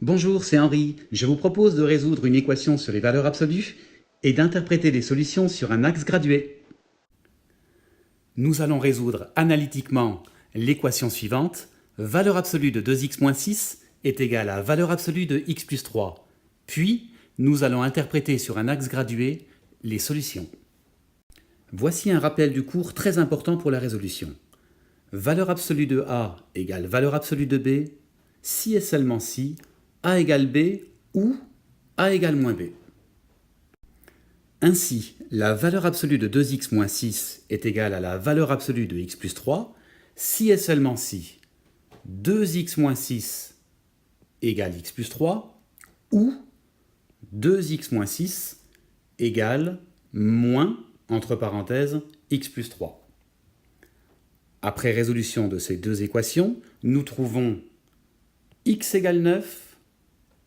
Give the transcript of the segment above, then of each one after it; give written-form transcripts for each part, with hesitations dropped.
Bonjour, c'est Henri. Je vous propose de résoudre une équation sur les valeurs absolues et d'interpréter les solutions sur un axe gradué. Nous allons résoudre analytiquement l'équation suivante. Valeur absolue de 2x moins 6 est égale à valeur absolue de x plus 3. Puis, nous allons interpréter sur un axe gradué les solutions. Voici un rappel du cours très important pour la résolution. Valeur absolue de a égale valeur absolue de b, si et seulement si a égale b ou a égale moins b. Ainsi, la valeur absolue de 2x moins 6 est égale à la valeur absolue de x plus 3 si et seulement si 2x moins 6 égale x plus 3 ou 2x moins 6 égale moins, entre parenthèses, x plus 3. Après résolution de ces deux équations, nous trouvons x égale 9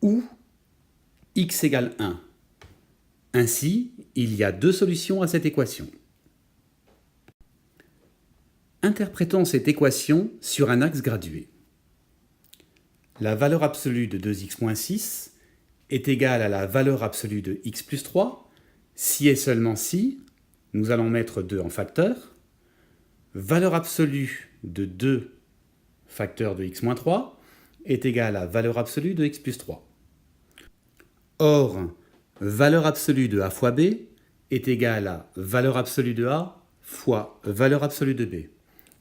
ou x égale 1. Ainsi, il y a deux solutions à cette équation. Interprétons cette équation sur un axe gradué. La valeur absolue de 2x moins 6 est égale à la valeur absolue de x plus 3, si et seulement si, nous allons mettre 2 en facteur, valeur absolue de 2 facteur de x moins 3 est égale à valeur absolue de x plus 3. Or, valeur absolue de a fois b est égale à valeur absolue de a fois valeur absolue de b.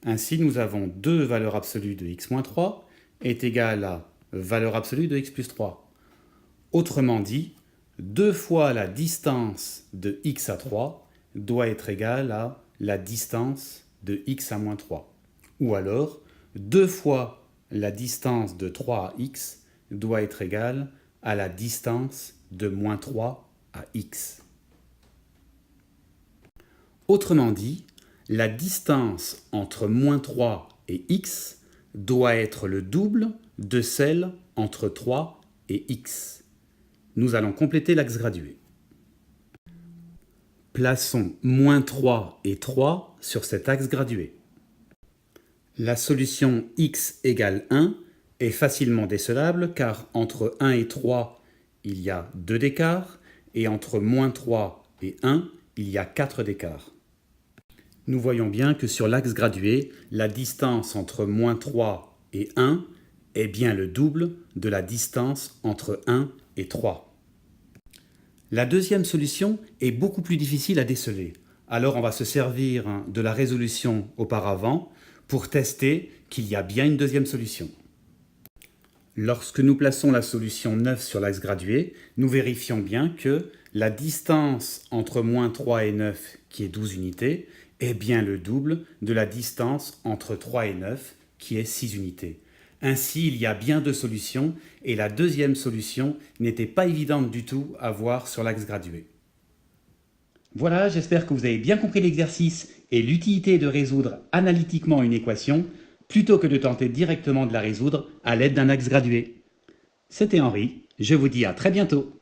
Ainsi, nous avons 2 valeurs absolues de x moins 3 est égale à valeur absolue de x plus 3. Autrement dit, 2 fois la distance de x à 3 doit être égale à la distance de x à moins 3. Ou alors, 2 fois la distance de 3 à x doit être égale à la distance de moins 3 à x. Autrement dit, la distance entre moins 3 et x doit être le double de celle entre 3 et x. Nous allons compléter l'axe gradué. Plaçons moins 3 et 3 sur cet axe gradué. La solution x égale 1 est facilement décelable car entre 1 et 3, il y a 2 d'écart et entre moins 3 et 1, il y a 4 d'écart. Nous voyons bien que sur l'axe gradué, la distance entre moins 3 et 1 est bien le double de la distance entre 1 et 3. La deuxième solution est beaucoup plus difficile à déceler. Alors on va se servir de la résolution auparavant pour tester qu'il y a bien une deuxième solution. Lorsque nous plaçons la solution 9 sur l'axe gradué, nous vérifions bien que la distance entre moins 3 et 9, qui est 12 unités, est bien le double de la distance entre 3 et 9, qui est 6 unités. Ainsi, il y a bien deux solutions, et la deuxième solution n'était pas évidente du tout à voir sur l'axe gradué. Voilà, j'espère que vous avez bien compris l'exercice et l'utilité de résoudre analytiquement une équation, plutôt que de tenter directement de la résoudre à l'aide d'un axe gradué. C'était Henri, je vous dis à très bientôt.